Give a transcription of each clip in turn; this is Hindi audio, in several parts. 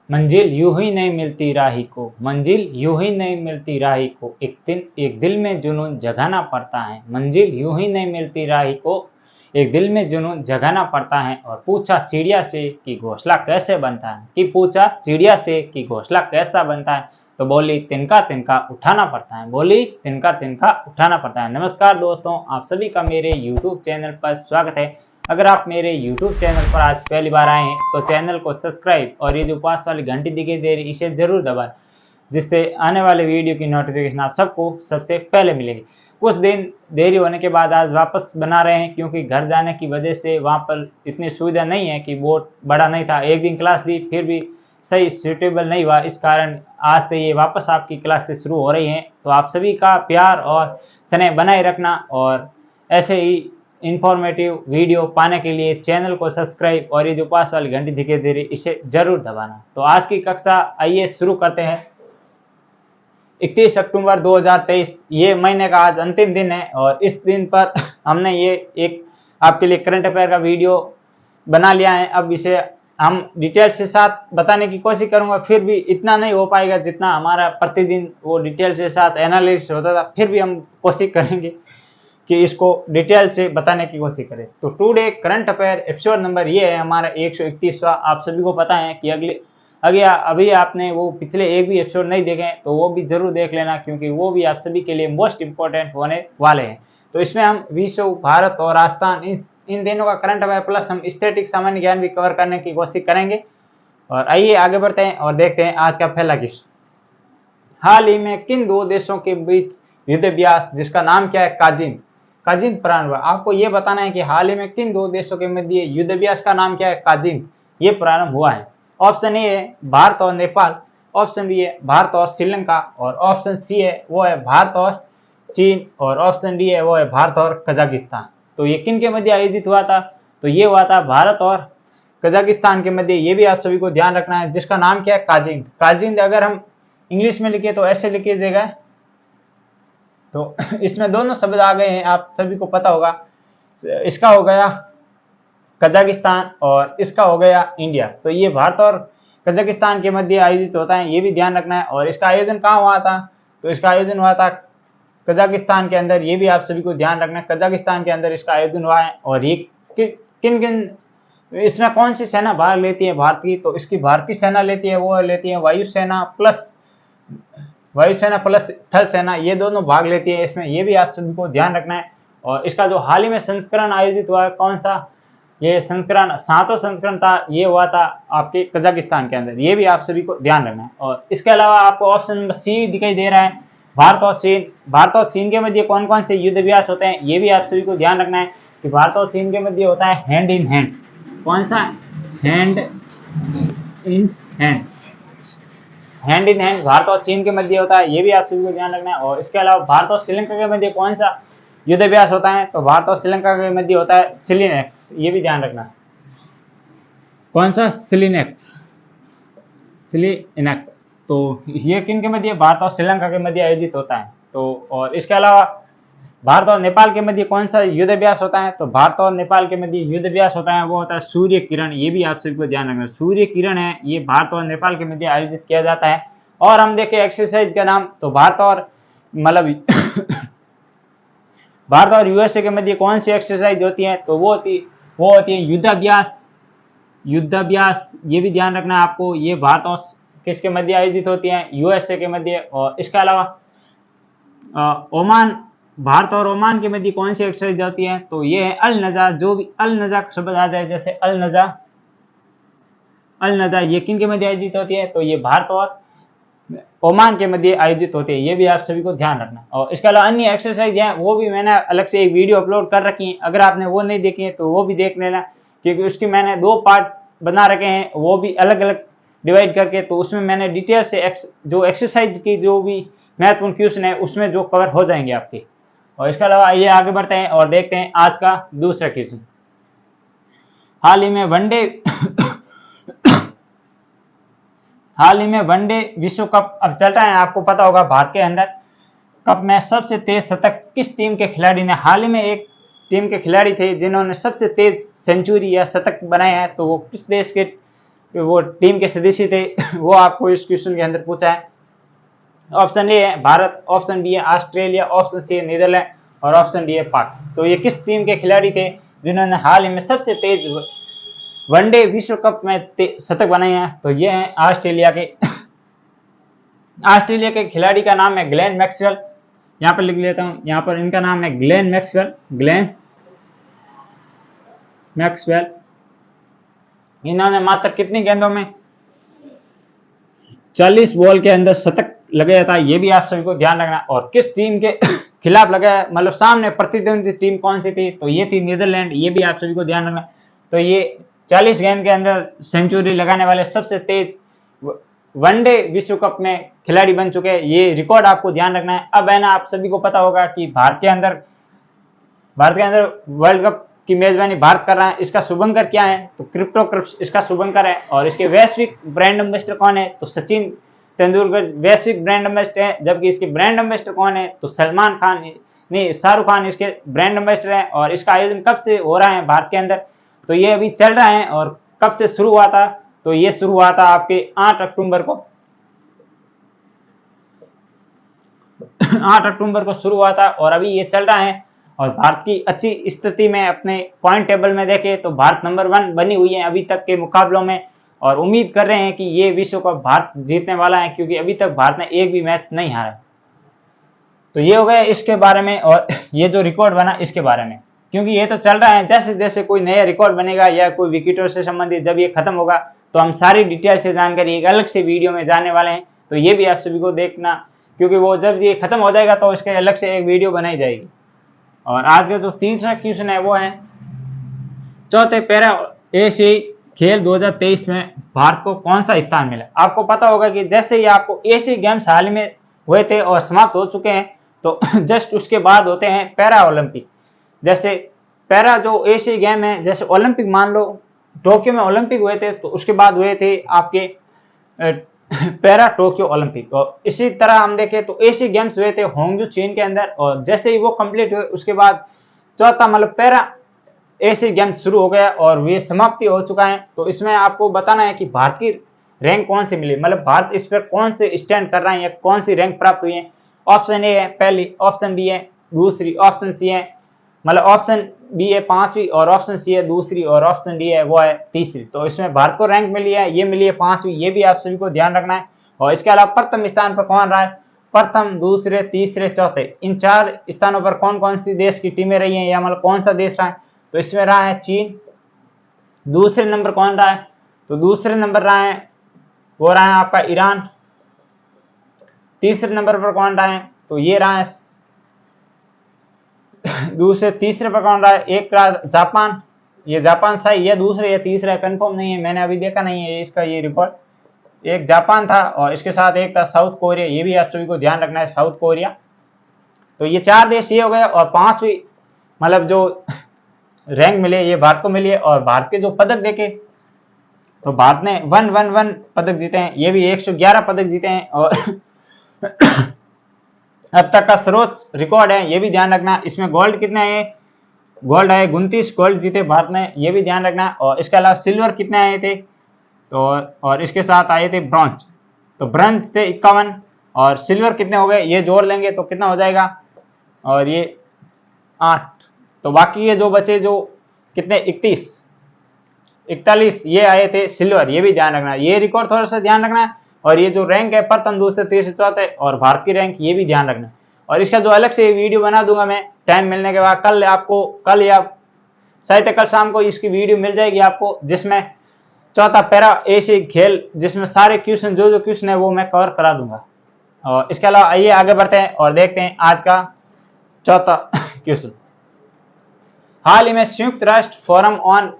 मंजिल यूं ही नहीं मिलती राही को, मंजिल यूं ही नहीं मिलती राही को, एक दिल में जुनून जगाना पड़ता है। मंजिल यूं ही नहीं मिलती राही को, एक दिल में जुनून जगाना पड़ता है। और पूछा चिड़िया से कि घोंसला कैसे बनता है, कि पूछा चिड़िया से कि घोंसला कैसा बनता है, तो बोली तिनका तिनका उठाना पड़ता है, बोली तिनका तिनका उठाना पड़ता है। नमस्कार दोस्तों, आप सभी का मेरे YouTube चैनल पर स्वागत है। अगर आप मेरे YouTube चैनल पर आज पहली बार आए हैं तो चैनल को सब्सक्राइब और ये जो पास वाली घंटी दिखाई दे रही इसे जरूर दबाएं, जिससे आने वाले वीडियो की नोटिफिकेशन आप सबको सबसे पहले मिलेगी। कुछ दिन देरी होने के बाद आज वापस बना रहे हैं, क्योंकि घर जाने की वजह से वहाँ पर इतनी सुविधा नहीं है, कि बोर्ड बड़ा नहीं था। एक दिन क्लास दी फिर भी सही सूटेबल नहीं हुआ, इस कारण आज से ये वापस आपकी क्लासेस शुरू हो रही हैं। तो आप सभी का प्यार और स्नेह बनाए रखना, और ऐसे ही इंफॉर्मेटिव वीडियो पाने के लिए चैनल को सब्सक्राइब और ये जो पास वाली घंटी दिखाई दे रही इसे जरूर दबाना। तो आज की कक्षा आइए शुरू करते हैं। 31 अक्टूबर 2023 ये महीने का आज अंतिम दिन है, और इस दिन पर हमने ये एक आपके लिए करंट अफेयर का वीडियो बना लिया है। अब इसे हम डिटेल्स के साथ बताने की कोशिश करूंगा, फिर भी इतना नहीं हो पाएगा जितना हमारा प्रतिदिन वो डिटेल्स के साथ एनालिसिस होता था। फिर भी हम कोशिश करेंगे कि इसको डिटेल से बताने की कोशिश करें। तो today current affair episode number ये है हमारा 131वां। आप सभी को पता है कि अभी आपने वो पिछले एक भी एपिसोड नहीं देखे तो वो भी जरूर देख लेना, क्योंकि वो भी आप सभी के लिए मोस्ट इंपॉर्टेंट होने वाले हैं। तो इसमें हम विश्व, भारत और राजस्थान इन दिनों का करंट अफेयर प्लस हम स्टैटिक सामान्य ज्ञान भी कवर करने की कोशिश करेंगे। और आइए आगे बढ़ते हैं और देखते हैं आज का पहला क्वेश्चन। हाल ही में किन दो देशों के बीच युद्धाभ्यास जिसका नाम क्या है काजिंद प्रारंभ हुआ। आपको यह बताना है कि हाल ही में किन दो देशों के मध्य युद्धाभ्यास का नाम क्या है, काजिंद, ये प्रारंभ हुआ है। ऑप्शन ए है भारत और नेपाल, ऑप्शन बी है भारत और श्रीलंका, और ऑप्शन सी है वो है भारत और चीन, और ऑप्शन डी है वो है भारत और कजाकिस्तान। तो ये किन के मध्य आयोजित हुआ था, तो ये हुआ था भारत और कजाकिस्तान के मध्य। ये भी आप सभी को ध्यान रखना है, जिसका नाम क्या है, काजिंद अगर हम इंग्लिश में लिखे तो ऐसे लिखे जाएगा। तो इसमें दोनों शब्द आ गए हैं, आप सभी को पता होगा। इसका हो गया कजाकिस्तान और इसका हो गया इंडिया। तो ये भारत और कजाकिस्तान के मध्य आयोजित होता है, ये भी ध्यान रखना है। और इसका आयोजन कहाँ हुआ था, तो इसका आयोजन हुआ था कजाकिस्तान के अंदर। ये भी आप सभी को ध्यान रखना है, कजाकिस्तान के अंदर इसका आयोजन हुआ है। और ये किन किन इसमें कौन सी सेना भाग लेती है भारत की, तो इसकी भारतीय सेना लेती है, वो लेती है वायुसेना प्लस थल सेना, ये दोनों भाग लेती है इसमें। ये भी आप सभी को ध्यान रखना है। और इसका जो हाल ही में संस्करण आयोजित हुआ है, कौन सा, ये संस्करण 7वां संस्करण था, ये हुआ था आपके कजाकिस्तान के अंदर। ये भी आप सभी को ध्यान रखना है। और इसके अलावा आपको ऑप्शन नंबर सी दिखाई दे रहा है, भारत और चीन के मध्य कौन कौन से युद्ध अभ्यास होते हैं, ये भी आप सभी को ध्यान रखना है कि भारत और चीन के मध्य होता है हैंड इन हैंड। कौन सा, हैंड इन हैंड भारत और चीन के मध्य होता है, ये भी आप सभी को ध्यान रखना है। और इसके अलावा भारत और श्रीलंका के मध्य कौन सा युद्धाभ्यास होता है, तो भारत और श्रीलंका के मध्य होता है सिलिनेक्स, ये भी ध्यान रखना। कौन सा, सिलिनेक्स। तो ये किन के मध्य, भारत और श्रीलंका के मध्य आयोजित होता है। तो और इसके अलावा भारत और नेपाल के मध्य कौन सा युद्धाभ्यास होता है, तो भारत और नेपाल के मध्य युद्धाभ्यास होता है वो होता है सूर्य किरण। ये भी आप सभी को ध्यान रखना, सूर्य किरण है, ये भारत और नेपाल के मध्य आयोजित किया जाता है। और हम देखें एक्सरसाइज का नाम, तो भारत और यूएसए के मध्य कौन सी एक्सरसाइज होती है, तो वो होती है युद्धाभ्यास। ये भी ध्यान रखना है आपको, ये भारत और किसके मध्य आयोजित होती है, यूएसए के मध्य। और इसके अलावा ओमान, भारत और ओमान के मध्य कौन सी एक्सरसाइज होती है, तो ये है अल नजा। जो भी अल नजा शब्द आ जाए, जैसे अल नजा, ये किन के मध्य आयोजित होती है, तो ये भारत और ओमान के मध्य आयोजित होते हैं। ये भी आप सभी को ध्यान रखना। और इसके अलावा अन्य एक्सरसाइज हैं, वो भी मैंने अलग से एक वीडियो अपलोड कर रखी है, अगर आपने वो नहीं देखी है तो वो भी देख लेना, क्योंकि उसकी मैंने 2 पार्ट बना रखे हैं, वो भी अलग अलग डिवाइड करके। तो उसमें मैंने डिटेल से जो एक्सरसाइज की जो भी महत्वपूर्ण क्वेश्चन है उसमें जो कवर हो जाएंगे आपके। और इसके अलावा आइए आगे बढ़ते हैं और देखते हैं आज का दूसरा क्वेश्चन। हाल ही में वनडे विश्व कप अब चल रहा है, आपको पता होगा। भारत के अंदर कप में सबसे तेज शतक किस टीम के खिलाड़ी ने, हाल ही में एक टीम के खिलाड़ी थे जिन्होंने सबसे तेज सेंचुरी या शतक बनाए हैं, तो वो किस देश के वो टीम के सदस्य थे वो आपको इस क्वेश्चन के अंदर पूछा है। ऑप्शन ए है भारत, ऑप्शन बी है ऑस्ट्रेलिया, ऑप्शन सी है नीदरलैंड और ऑप्शन डी है पाक। तो ये किस टीम के खिलाड़ी थे जिन्होंने हाल ही में सबसे तेज वनडे विश्व कप में शतक बनाए हैं? तो ये हैं ऑस्ट्रेलिया के खिलाड़ी का नाम है ग्लेन मैक्सवेल। यहाँ पर लिख लेता हूँ, यहाँ पर इनका नाम है ग्लेन मैक्सवेल। इन्होंने मात्र कितनी गेंदों में 40 बॉल के अंदर शतक लगाया था, ये भी आप सभी को ध्यान रखना। और किस टीम के खिलाफ लगाया, मतलब सामने प्रतिद्वंदी टीम कौन सी थी? तो ये थी नीदरलैंड, ये भी आप सभी को ध्यान रखना। तो ये 40 गेंद के अंदर सेंचुरी लगाने वाले सबसे तेज वनडे विश्व कप में खिलाड़ी बन चुके हैं, ये रिकॉर्ड आपको ध्यान रखना है। अब है ना, आप सभी को पता होगा कि भारत के अंदर वर्ल्ड कप की मेजबानी भारत कर रहा है। इसका शुभंकर क्या है? तो क्रिप्टो इसका शुभंकर है। और इसके वैश्विक ब्रांड एम्बेसडर कौन है? तो सचिन तेंदुलकर वैश्विक ब्रांड एम्बेसडर है। जबकि इसके ब्रांड एम्बेसडर कौन है? तो सलमान खान नहीं, शाहरुख खान इसके ब्रांड एम्बेसडर है। और इसका आयोजन कब से हो रहा है भारत के अंदर? तो ये अभी चल रहा है। और कब से शुरू हुआ था? तो ये शुरू हुआ था आपके 8 अक्टूबर को 8 अक्टूबर को शुरू हुआ था और अभी ये चल रहा है। और भारत की अच्छी स्थिति में अपने पॉइंट टेबल में देखें तो भारत नंबर 1 बनी हुई है अभी तक के मुकाबलों में। और उम्मीद कर रहे हैं कि ये विश्व कप भारत जीतने वाला है, क्योंकि अभी तक भारत ने एक भी मैच नहीं हारा। तो ये हो गया इसके बारे में। और ये जो रिकॉर्ड बना इसके बारे में, क्योंकि ये तो चल रहा है, जैसे जैसे कोई नया रिकॉर्ड बनेगा या कोई विकेटों से संबंधित जब ये खत्म होगा तो हम सारी डिटेल से जानकारी एक अलग से वीडियो में जाने वाले हैं। तो ये भी आप सभी को देखना, क्योंकि वो जब ये खत्म हो जाएगा तो इसके अलग से एक वीडियो बनाई जाएगी। और आज का जो तीसरा क्वेश्चन है वो है चौथे पैरा एशियाई खेल 2023 में भारत को कौन सा स्थान मिला? आपको पता होगा कि जैसे ही आपको एशियाई गेम्स हाल ही में हुए थे और समाप्त हो चुके हैं, तो जस्ट उसके बाद होते हैं पैरा ओलंपिक। जैसे पैरा जो एशियाई गेम है, जैसे ओलंपिक मान लो टोक्यो में ओलंपिक हुए थे, तो उसके बाद हुए थे आपके पैरा टोक्यो ओलंपिक। और इसी तरह हम देखें तो एशियाई गेम्स हुए थे होंगजू चीन के अंदर, और जैसे ही वो कंप्लीट हुए उसके बाद चौथा मतलब पैरा एशियाई गेम्स शुरू हो गया और वे समाप्ति हो चुका है। तो इसमें आपको बताना है कि भारत की रैंक कौन सी मिली, मतलब भारत इस पर कौन से स्टैंड कर रहा है या कौन सी रैंक प्राप्त हुई है। ऑप्शन ए है पहली, ऑप्शन बी है दूसरी, ऑप्शन सी है मतलब ऑप्शन बी है 5वीं और ऑप्शन सी है दूसरी और ऑप्शन डी है वो है तीसरी। तो इसमें भारत को रैंक मिली है, ये मिली है 5वीं, ये भी आप सभी को ध्यान रखना है। और इसके अलावा प्रथम स्थान पर कौन रहा है? प्रथम, दूसरे, तीसरे, चौथे, इन 4 स्थानों पर कौन कौन सी देश की टीमें रही हैं या मतलब कौन सा देश रहा है? तो इसमें रहा है चीन। दूसरे नंबर कौन रहा है? तो दूसरे नंबर रहा है वो रहा है आपका ईरान। तीसरे नंबर पर कौन रहा है? तो ये रहा है दूसरे तीसरे पर कौन रहा है? एक रहा जापान। ये जापान सही है, दूसरे या तीसरा कंफर्म नहीं है, मैंने अभी देखा नहीं है इसका ये रिकॉर्ड। एक जापान था और इसके साथ एक था साउथ कोरिया, ये भी आप सभी को ध्यान रखना है, साउथ कोरिया। तो ये 4 देश ये हो गए। और 5वीं मतलब जो रैंक मिले ये भारत को मिली है। और भारत के जो पदक देखे तो भारत ने 111 पदक जीते हैं, ये भी 111 पदक जीते हैं। और अब तक का सर्वोच्च रिकॉर्ड है, ये भी ध्यान रखना। इसमें गोल्ड कितने हैं? गोल्ड है 29 गोल्ड जीते भारत ने, ये भी ध्यान रखना। और इसके अलावा सिल्वर कितने आए थे? तो और इसके साथ आए थे ब्रॉन्ज। तो ब्रॉन्ज थे 51 और सिल्वर कितने हो गए ये जोड़ लेंगे तो कितना हो जाएगा? और ये 8। तो बाकी ये जो बचे जो कितने 41 ये आए थे सिल्वर, ये भी ध्यान रखना, ये रिकॉर्ड थोड़ा सा ध्यान रखना। और ये जो रैंक है प्रथम, दूसरे, तीसरे, चौथे और भारत की रैंक ये भी ध्यान रखना। और इसका जो अलग से वीडियो बना दूंगा मैं टाइम मिलने के बाद, कल या शायद कल शाम को इसकी वीडियो मिल जाएगी आपको, जिसमें चौथा पैरा एशियाई खेल जिसमें सारे क्वेश्चन जो क्वेश्चन है वो मैं कवर करा दूंगा। और इसके अलावा आइए आगे बढ़ते हैं और देखते हैं आज का चौथा क्वेश्चन। हाल ही में संयुक्त राष्ट्र फोरम ऑन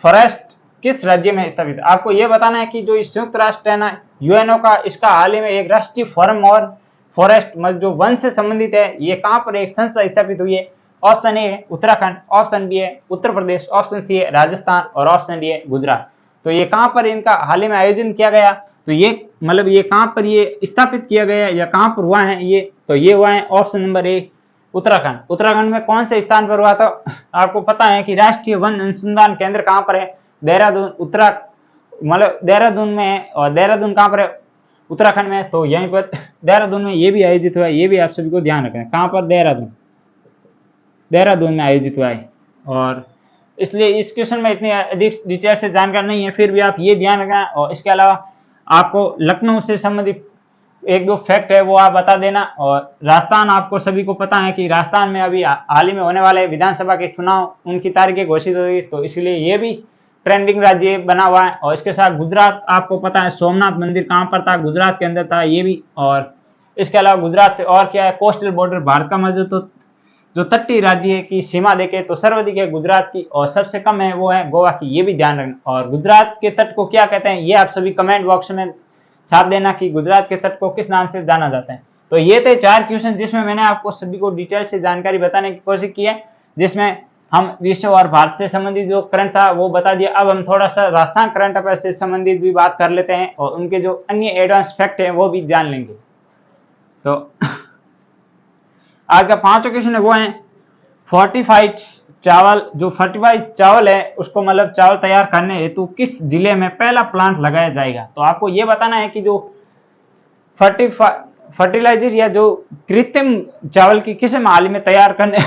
फॉरेस्ट किस राज्य में स्थापित है? आपको यह बताना है कि जो संयुक्त राष्ट्र है ना यूएनओ का, इसका हाल ही में एक राष्ट्रीय फोरम और फॉरेस्ट मतलब जो वन से संबंधित है, ये कहां पर एक संस्था स्थापित हुई है? ऑप्शन ए है उत्तराखंड, ऑप्शन बी है उत्तर प्रदेश, ऑप्शन सी है राजस्थान और ऑप्शन डी है गुजरात। तो ये कहां पर इनका हाल ही में आयोजन किया गया? तो ये मतलब ये कहां पर ये स्थापित किया गया या कहां पर हुआ है ये? तो ये हुआ है option number A Uttarakhand. Uttarakhand में कौन से स्थान पर हुआ था? आपको पता है कि राष्ट्रीय वन अनुसंधान केंद्र कहां पर है? देहरादून मतलब देहरादून में है, और देहरादून कहाँ पर है, उत्तराखंड में है। तो यहीं पर देहरादून में ये भी आयोजित हुआ है, ये भी आप सभी को ध्यान रखना है। कहाँ पर, देहरादून में आयोजित हुआ है। और इसलिए इस क्वेश्चन में इतनी अधिक डिटेल से जानकारी नहीं है, फिर भी आप ये ध्यान रखना। और इसके अलावा आपको लखनऊ से संबंधित एक दो फैक्ट है वो आप बता देना। और राजस्थान, आपको सभी को पता है कि राजस्थान में अभी हाल ही में होने वाले विधानसभा के चुनाव, उनकी तारीखें घोषित होगी, तो इसलिए ये भी ट्रेंडिंग राज्य बना हुआ है। और इसके साथ गुजरात, आपको पता है सोमनाथ मंदिर कहाँ पर था, गुजरात के अंदर था ये भी। और इसके अलावा गुजरात से और क्या है, कोस्टल बॉर्डर भारत का मौजूद, तो जो तटीय राज्य की सीमा देखे तो सर्वाधिक है गुजरात की, और सबसे कम है वो है गोवा की, ये भी ध्यान रखना। और गुजरात के तट को क्या कहते हैं, ये आप सभी कमेंट बॉक्स में छाप देना कि गुजरात के तट को किस नाम से जाना जाता है। तो ये थे 4 क्वेश्चन जिसमें मैंने आपको सभी को डिटेल से जानकारी बताने की कोशिश की है, जिसमें हम विश्व और भारत से संबंधित जो करंट था वो बता दिया। अब हम थोड़ा सा राजस्थान करंट अफेयर से संबंधित भी बात कर लेते हैं, और उनके जो अन्य एडवांस फैक्ट है वो भी जान लेंगे। तो आज का 5वां क्वेश्चन है वो है फोर्टिफाइड चावल, जो फोर्टिफाइड चावल है उसको मतलब चावल तैयार करने हेतु किस जिले में पहला प्लांट लगाया जाएगा। तो आपको ये बताना है कि जो फर्टिलाइजर या जो कृत्रिम चावल की किस्म हाल ही में तैयार करने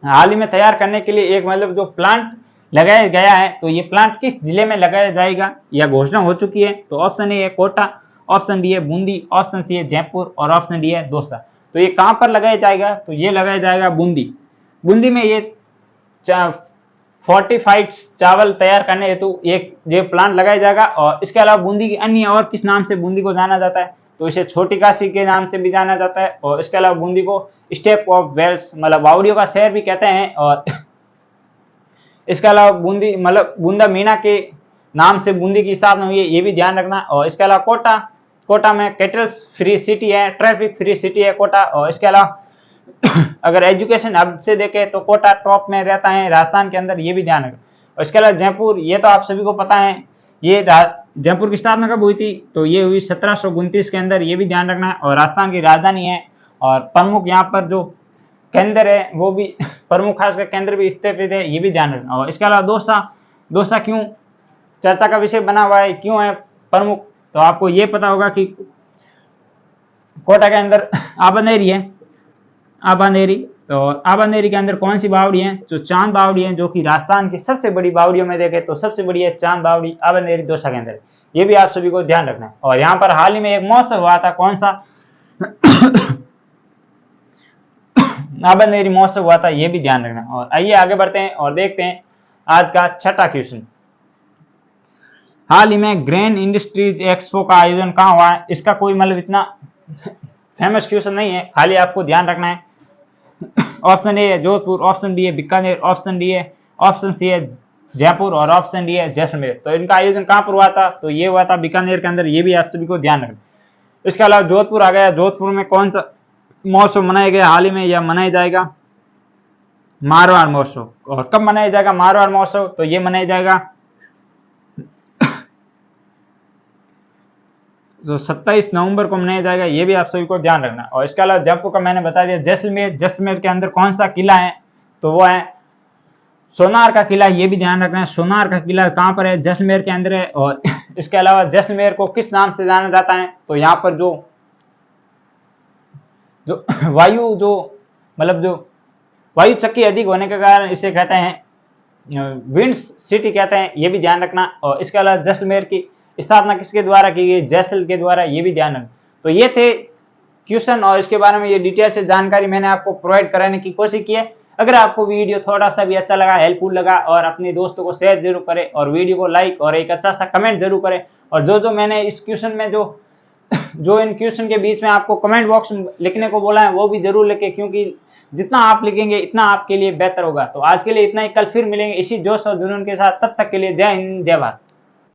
हाल ही में तैयार करने के लिए एक मतलब जो प्लांट लगाया गया है, तो ये प्लांट किस जिले में लगाया जाएगा, यह घोषणा हो चुकी है। तो ऑप्शन ए है कोटा, ऑप्शन बी है बूंदी, ऑप्शन सी है जयपुर, और ऑप्शन डी है दौसा। तो ये कहां पर लगाया जाएगा, तो ये लगाया जाएगा बूंदी। बूंदी में ये फोर्टिफाइड चावल तैयार करने हेतु एक ये प्लांट लगाया जाएगा। और इसके अलावा बूंदी की अन्य और किस नाम से बूंदी को जाना जाता है, तो इसे छोटी काशी के नाम से भी जाना जाता है। और इसके अलावा बूंदी को स्टेप ऑफ वेल्स मतलब वावड़ियों का शहर भी कहते हैं। और इसके अलावा बूंदी मतलब बूंदा मीना के नाम से बूंदी की स्थापना हुई है, ये भी ध्यान रखना। और इसके अलावा कोटा में कैटल्स फ्री सिटी है, ट्रैफिक फ्री सिटी है कोटा। और इसके अलावा अगर एजुकेशन हब से देखें तो कोटा टॉप में रहता है राजस्थान के अंदर, ये भी ध्यान रखना। और इसके अलावा जयपुर, ये तो आप सभी को पता है, ये जयपुर की स्थापना कब हुई थी, तो ये हुई 1729 के अंदर, ये भी ध्यान रखना है। और राजस्थान की राजधानी है, और प्रमुख यहाँ पर जो केंद्र है वो भी प्रमुख खासकर केंद्र भी स्थापित है, ये भी ध्यान रखना। और इसके अलावा दौसा क्यों चर्चा का विषय बना हुआ है, क्यों है प्रमुख, तो आपको ये पता होगा कि कोटा के अंदर आबानेरी है, तो आबानेरी के अंदर कौन सी बावड़ी है, जो चांद बावड़ी है, जो कि राजस्थान की सबसे बड़ी बावड़ियों में देखे तो सबसे बड़ी है चांद बावड़ी आबानेरी दौसा के अंदर, ये भी आप सभी को ध्यान रखना है। और यहाँ पर हाल ही में एक महोत्सव हुआ था, कौन सा आबानेरी महोत्सव हुआ था, ये भी ध्यान रखना। और आइए आगे बढ़ते हैं और देखते हैं आज का 6वां क्वेश्चन। हाल ही में ग्रेन इंडस्ट्रीज एक्सपो का आयोजन कहाँ हुआ है, इसका कोई मतलब इतना फेमस क्वेश्चन नहीं है, खाली आपको ध्यान रखना है। ऑप्शन ए है जोधपुर, ऑप्शन बी है बीकानेर, ऑप्शन सी है जयपुर, और ऑप्शन डी है जैसलमेर। तो इनका आयोजन कहाँ पर हुआ था, तो ये हुआ था बीकानेर के अंदर, ये भी आप सभी को ध्यान रखना। इसके अलावा जोधपुर आ गया, जोधपुर में कौन सा महोत्सव मनाया गया हाल ही में, यह मनाया जाएगा मारवाड़ महोत्सव। और कब मनाया जाएगा मारवाड़ महोत्सव, तो ये मनाया जाएगा जो 27 नवंबर को मनाया जाएगा, ये भी आप सभी को ध्यान रखना। और इसके अलावा जयपुर का मैंने बता दिया। जैसलमेर के अंदर कौन सा किला है, तो वो है सोनार का किला, ये भी ध्यान रखना है। सोनार का किला कहाँ पर है, जैसलमेर के अंदर है। और इसके अलावा जैसलमेर को किस नाम से जाना जाता है, तो यहाँ पर जो वायु चक्की अधिक होने के कारण इसे कहते हैं विंड सिटी कहते हैं, ये भी ध्यान रखना। और इसके अलावा जैसलमेर की स्थापना किसके द्वारा की गई, जैसल के द्वारा, ये भी ध्यान रखना। तो ये थे क्वेश्चन, और इसके बारे में ये डिटेल से जानकारी मैंने आपको प्रोवाइड कराने की कोशिश की है। अगर आपको वीडियो थोड़ा सा भी अच्छा लगा, हेल्पफुल लगा, और अपने दोस्तों को शेयर जरूर करें, और वीडियो को लाइक और एक अच्छा सा कमेंट जरूर करें। और जो मैंने इस क्वेश्चन में जो इन क्वेश्चन के बीच में आपको कमेंट बॉक्स में लिखने को बोला है वो भी जरूर लिखें, क्योंकि जितना आप लिखेंगे इतना आपके लिए बेहतर होगा। तो आज के लिए इतना ही, कल फिर मिलेंगे इसी जोश और जुनून के साथ, तब तक के लिए जय हिंद जय भारत।